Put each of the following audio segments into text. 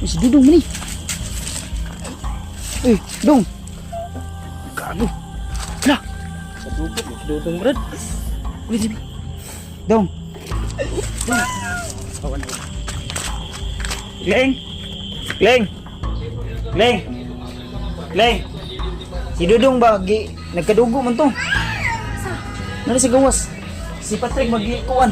Si Dudong ni. Dong. Gago. Hala. Sa Dudong brad. Ulit sini. Dong. Kawan ko. Gleng. Si Dudong ba nagkadugo man to. Nari sa gawas. Si Patrick mag-ikuan.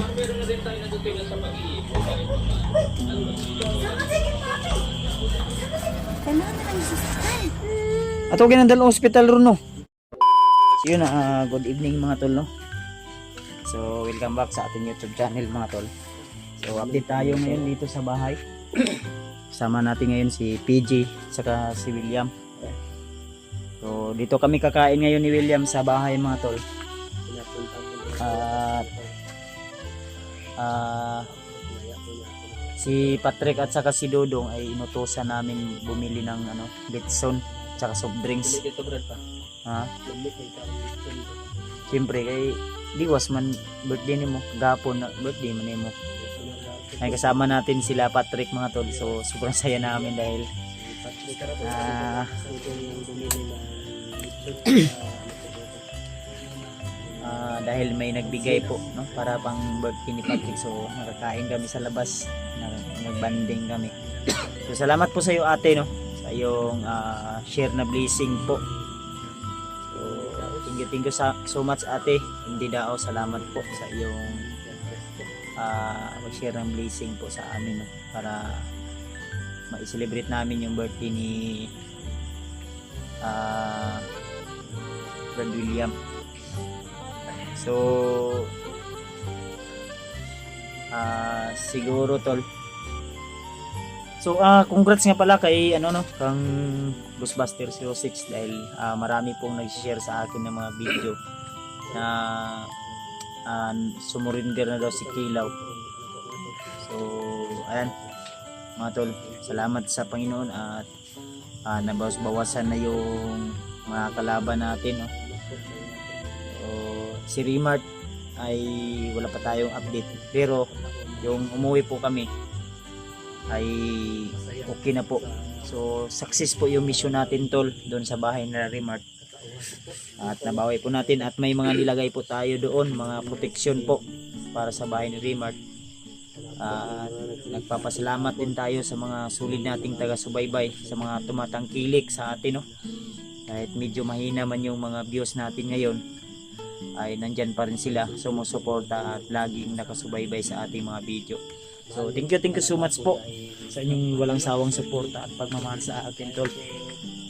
Ato ginandal hospital ron no. So yun good evening mga tol no. So welcome back sa ating YouTube channel mga tol. So update tayo ngayon dito sa bahay. Sama natin ngayon si PG saka si William. So dito kami kakain ngayon ni William sa bahay mga tol. Si Patrick at saka si Dudong ay inutusan namin bumili ng Litson tsaka soft drinks. Siyempre kay diwas man birthday nimo, gapon na birthday man nimo. Ay kasama natin sila Patrick mga tol. So sobrang saya namin dahil dahil may nagbigay po no para pang birthday ni Patrick. So nakakain kami sa labas, nagbanding kami. So salamat po sa iyo ate no sa iyong share na blessing po. So thank you so much ate. Hindi daw salamat po sa iyong mag-share ng blessing po sa amin no para ma-celebrate namin yung birthday ni Brad William. So siguro tol. So congrats nga pala kay kang Ghostbuster 06 dahil marami pong nag-share sa akin ng mga video na sumurinder na daw si Kilaw. So ayan mga tol, salamat sa Panginoon at nabawas-bawasan na yung mga kalaban natin no. So si Remart ay wala pa tayong update pero yung umuwi po kami ay okay na po. So success po yung mission natin tol doon sa bahay na Remart at nabawi po natin at may mga nilagay po tayo doon, mga protection po para sa bahay ni Remart. Nagpapasalamat din tayo sa mga sulit nating taga-subaybay, sa mga tumatangkilik sa atin no. Kahit medyo mahina man yung mga views natin ngayon ay nandyan pa rin sila sumusuporta at laging nakasubaybay sa ating mga video. So thank you so much po sa inyong walang sawang suporta at pagmamahal sa atin tol.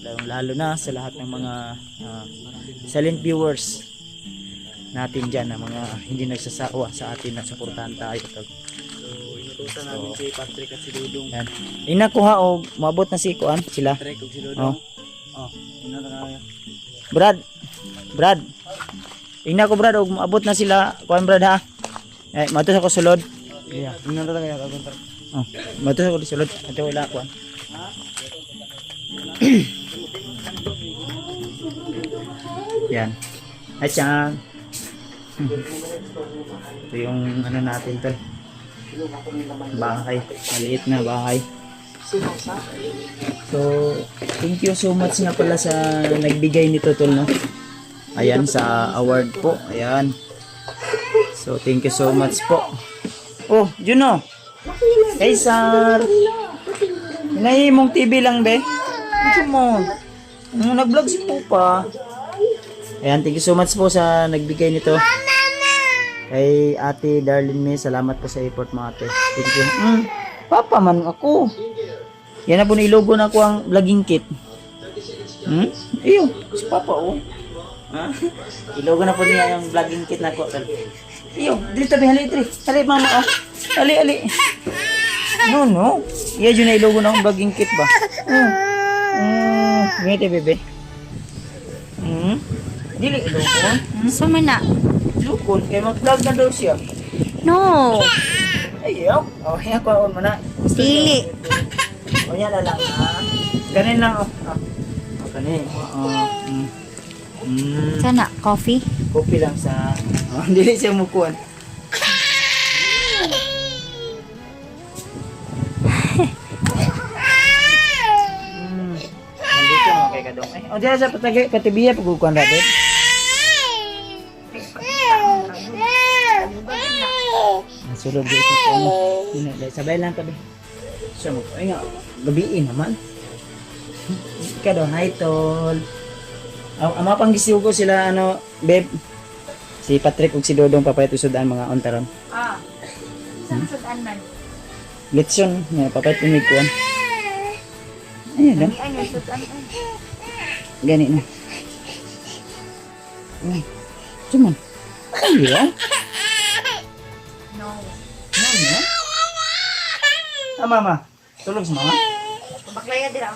Lalo na sa lahat ng mga silent viewers natin dyan na mga hindi nagsasawa sa atin na suportahan tayo tol. Inutusan namin si Patrick at si Dudong. Yan. Ina ko ha o maabot na si Kuan sila. Patrick ug si Dudong. Ina na kaya. Brad. Ina ko Brad og maabot na sila Kuan Brad ha. Matos ako sulod. Yeah, ina na kaya kagontar. Matos ako sulod. Ato wala Kuan. Yan. At yan. Ito yung natin tol. Bahay, maliit na bahay. So thank you so much nga pala sa nagbigay nito tol no. Ayan sa award po. Ayan. So thank you so much po. Oh Juno. Hey sir. Hinay mong TV lang be. Come on. Nag-vlog si Pupa. Ayan, thank you so much po sa nagbigay nito. Kay Ate Darlene May, salamat po sa effort mo ate. Thank you. Papa man ako. Yan na po nilogo na ako ang vlogging kit. Iyo, si Papa oh. Ilogo na po niya yung vlogging kit na ko. Iyo, dito tabi hali dito. Hali mama oh. Hali. No. Iya yun na ilogo na akong vlogging kit ba? Ngiti bebe. Dili ilokon. Sama na. Ilokon kay mag-vlog na daw siya. No. Ayaw. Oh, yan ko mo na. Dili. O yan na lang ha. Ganin lang oh. Ganin. Sana coffee. Kopi lang sa dili siya mukuan. O diya sa patibiya pagkukuan natin. Sulod di ito ko. Sabay lang tabi. So, ay nga, gabiin naman. Ika daw, hi tol. Ang mga panggisiugo sila, ano, babe. Si Patrick ug si Dodong papayat usudan mga ontaron. Saan sudan man? Litson, nga papayat unig kuan. Ayan lang. Ano, sudan man? Gani na. Cuman. Ay, ya. No. Ano ya? Mama. Tulog si mama. Baklaya dira.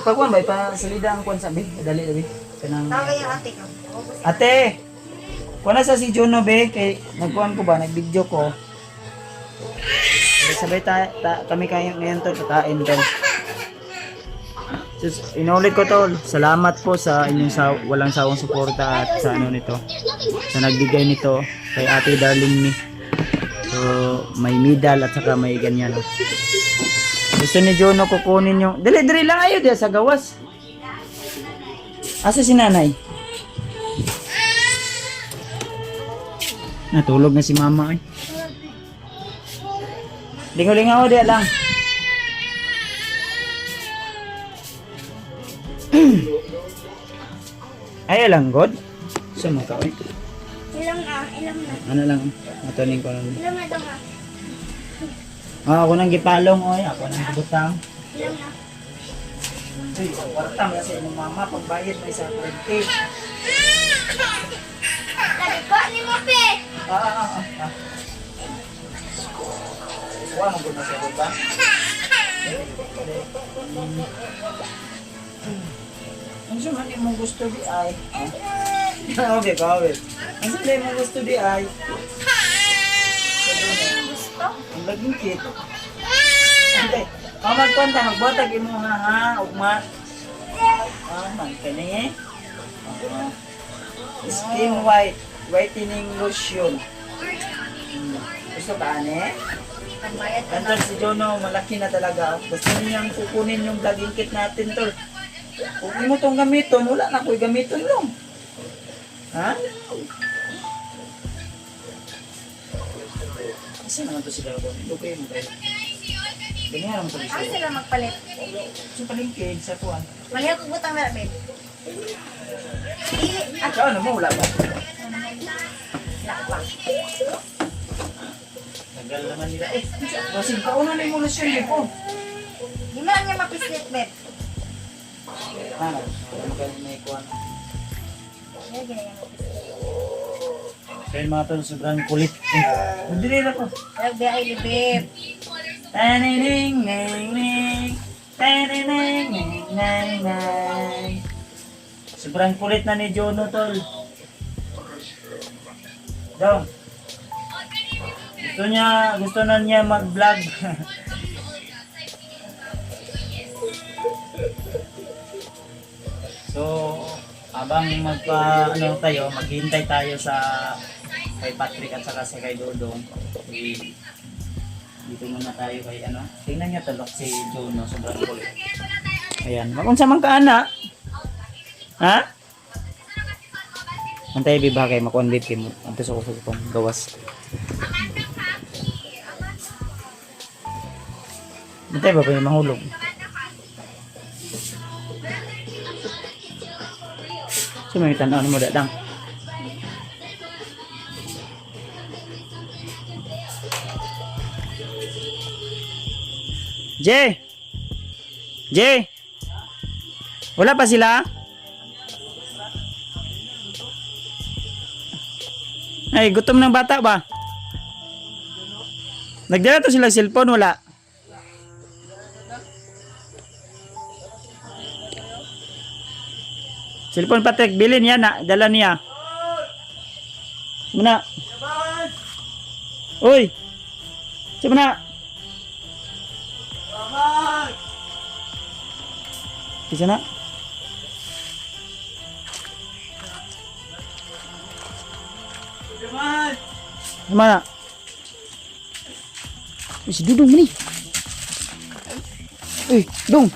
Pagkuan ba pa salida ang kuan sabi? Dali dali. Kanang Tawag yung ate ko. Ate. Kuan na sa si Juno be kay nagkuan ko ba nag-video ko. Sabay kami kayo ngayon to kain daw. Inulit ko tol. Salamat po sa inyong walang sawang suporta at sa ano nito. Sa nagbigay nito kay Ate Darling ni. So may medal at saka may ganyan. Gusto ni Juno kukunin yung dili lang ayo dia sa gawas. Asa si nanay? Natulog na si mama ay. Lingaw-lingaw dia lang. Ay lang god. Sumo ka ay. Ilang na. Ano lang matuning ko lang. Ilang na daw nga. Ako nang gipalong oy, ako nang gibutang. Ilang na. Uy, kwarta mo sa inyong mama pagbayad may sa 20. Sabi ko, ni mo pe! Wala mo guna sa baba. Ang suman mo gusto di ay. Okay, kawit. Ang suman mo gusto di ay. Gusto? Ang laging kit. Ante, magkwanta, magbatag mo ha, ugma. Man, kani. Skin whitening lotion. Gusto ka, ane? Pagbayad ka na. Tantan si Jono, malaki na talaga. Gusto niyang kukunin yung laging kit natin, tol. Kung mo itong gamiton, wala na ako'y gamiton yung. Ha? Kasi naman to sila ako. Lugay mo tayo. Ganyan naman to Ano sila. sila magpalit? Sa palingkig, sa tuwan. Malihat ko butang na, babe. Sa ano mo, wala ba? Lakbak. Tagal naman nila. Kasi kauna na yung mulusyon din po. Di man niya mapislit, babe. Ano? Magaling na ikuan. Yan, ganyan mo. Kaya mga tol, sobrang kulit. Madali na po. Nagbiyahe ni babe. Tanining, ning, ning. Tanining, ning, ning, ning. Sobrang kulit na ni Jono, tol. Dong. Gusto na niya mag-vlog. So, habang maghintay tayo sa kay Patrick at saka sa kay Dodong. Dito muna tayo kay tingnan niyo talok si Juno, sobrang kulit. Ayan, makunsa man ka ana? Ha? Antay biba kay makondit kay mo. Anto sa uso ko gawas. Antay ba yung mahulog? So may tanaw mo dadang. Jay! Wala pa sila? Ay, gutom ng bata ba? Nagdala to sila cellphone, wala? Cellphone Patrick, bilhin yan na, dala niya. Muna. Uy! Siya muna. Bisa na? Mana? Si Dudung ni. Dong.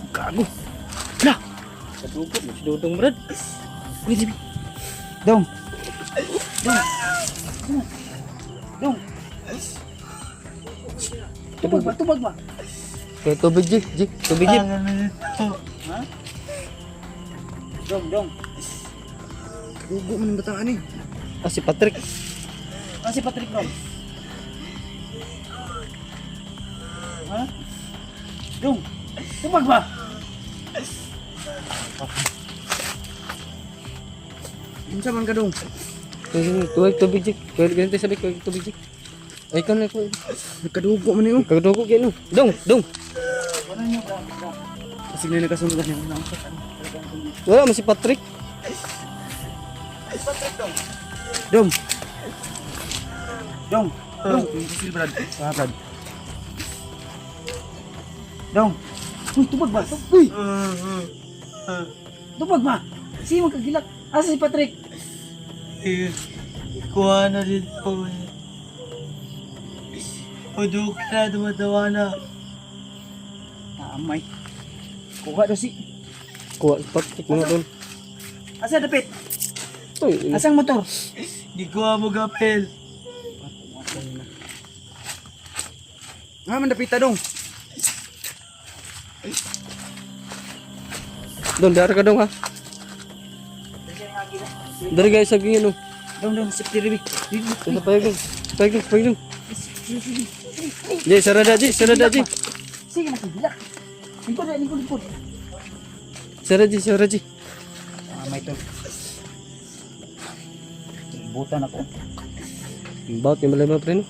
Gago. Lah. Kadugod mo si Dodong Brad. Uy, Jibi. Dong. Dong. Dong. Tubag ba? Kaya tubig, Jik. Tubig, Jik. Ha? Dong. Ugo man ang bataan eh. Ah, si Patrick. Si Patrick Dong. Ha? Dong. Tubag ba? Unsa man ka dong? Tubig, Jik. Kaya ganito sabi ko, tubig, Jik. Ay, ikaw na ko. Nagkadugo man yun. Nagkadugo yan, no. Dong. Wala niyo ba? Kasi na nakasunod niya. Wala man si Patrick. Dong. Sil Brad. Brad. Dong. Uy, tubag ba? Uy. Tubag ba? Sige magkagilak. Asa si Patrick? Kuha na din po. Uduk na, dumatawa na. Amay. Kuha daw si. Kuha si Patrick mga doon. Asa dapit? Uy, Asang motor? Di kuha mo gapel. nga man dapita dong. Dong, dara ka dong ha. Dari guys, sabi yun, no. Dong, safety ribik. Sa payag dong. Jay, sarada, Jay. Sige magkagilak. Lingkod. Sarada, Jay. May to. Butan ako. Baut yung malay mga pre, no.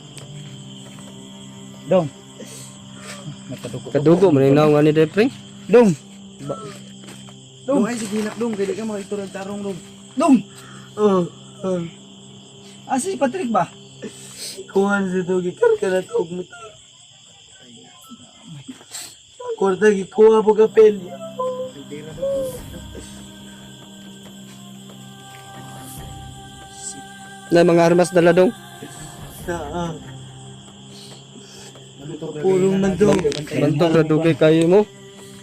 Dong. Nagkadugo. Kadugo, maninaw nga ni Depring. Dong. Dong, ay, sige hilak dong. Pwede ka mga ito tarong dong. Dong. Oh, Asa si Patrick ba? kuha na sa dogi, karka na tog mo. Kuha kuha mo gapel. Na mga armas dala dong. Pulong man dong. Bantog na dugay kayo mo.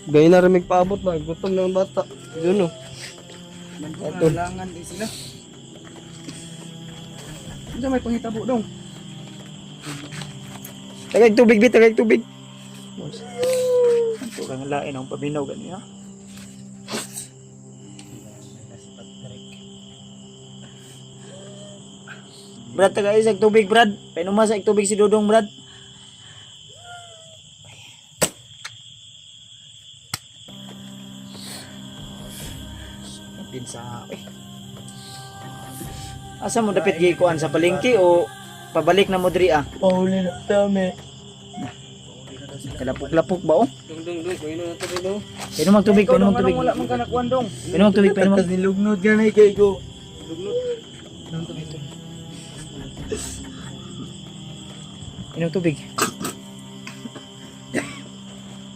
Gaya na rin magpaabot ba? Gutom ng bata. Yun, no. Kailangan din sila. Ano may pangitabo dong? Tagay tubig. Ito lang lain ang paminaw ganyan. Brad, tagay sa tubig, Brad. Painuma sa tubig si Dodong, Brad. Pinsa, asa mo dapit gikuan sa palengke o pabalik na mo diri ah? Pauli na dami. Kalapok-lapok ba oh? Dong. Pagino na ito dong. Pwede magtubig. Wala man ka nakuan dong. Pwede magtubig. Tapos nilugnod ka na kay ko. Inom tubig.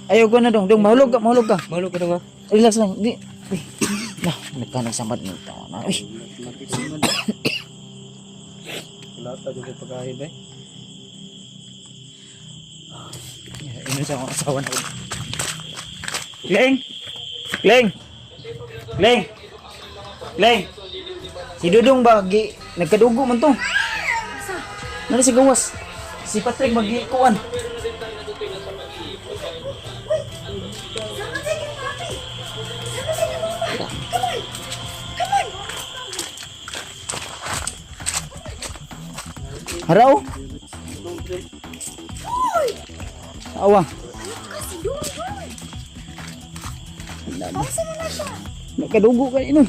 Ayaw ko na dong. Dong, mahulog ka. Mahalo ka dong ha. Relax lang. Di. Nah, nagkanang samad mo ito. Uy. Wala ta dito pagkahid eh. Inom sa akong asawa na ko. Kleng! Si Dudong ba? Nagkadugo man to. Nari si gawas. Si Patrick mag-ikuan. Haraw? Awa. Nagkadugo ka inon.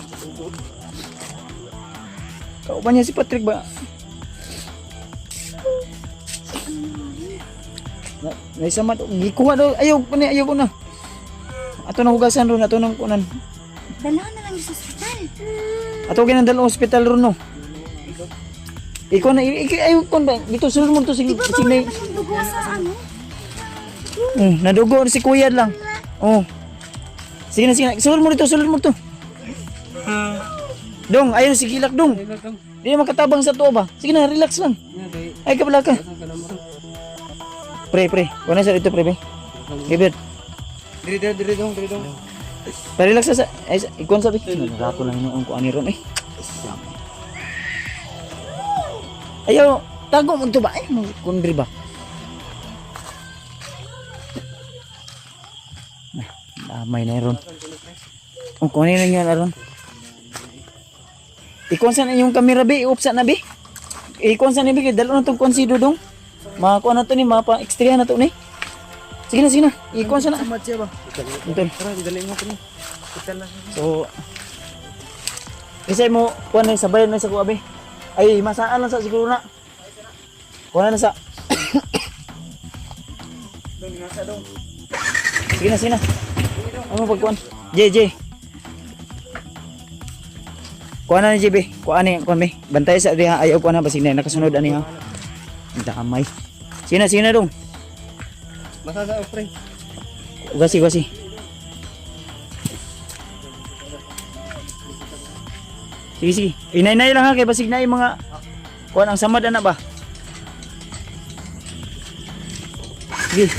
Kauban niya si Patrick ba? Naisama to. Gikuha daw. Ayaw ko na. Ato na hugasan ron. Ato nang kunan. Dalahan na lang sa ospital. Ato ginandala hospital ron no. Ikaw na. Ayaw ko ba? Dito sulod mo to. Sige. Ang dugo sa ano? Nadugo si kuya lang. Oh. Sige na. Sulod mo to. Dong, ayaw si Gilak dong. Di na makatabang sa to ba? Sige na, relax lang. Ay, kapala ka. Pre. Kuna sa dito, pre. Gibet. Diri dong. Parelax sa ikon sabi. Narapo lang noon ko ani ron eh. Ayo, tago mo to ba? Ay, mo kundri ba? Damay na ron. Ang kunin na yan aron. Ikon sa yung camera be, upsa na be. Ikon sa ni be, dalo na tong konsido dong. Makakuha na to ni, mapa-extra na to ni. Sige na. Ikon sa na. Mat siya ba? Ito. Tara, didalhin mo ko ni. Kita lang. So, kasi mo, kuha na sabayan na sa kuha be. Ay, masaan lang sa siguro na. Kuha na sa. Sige na. Ano pagkuhan? JJ. Kuha na ni JB. Kuha ni, be. Bantay sa diha. Ayaw kuha na. Basig na. Nakasunod ani ha. Damay. Sige na dong. Masasa, pre. Gasi. Sige. Inay-inay lang ha. Kaya basig na yung mga kuha ang samad na ba? Sige.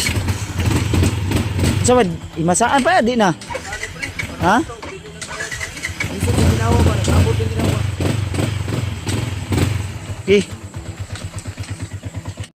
Samad. Imasaan pa. Di na. Ha? Sige.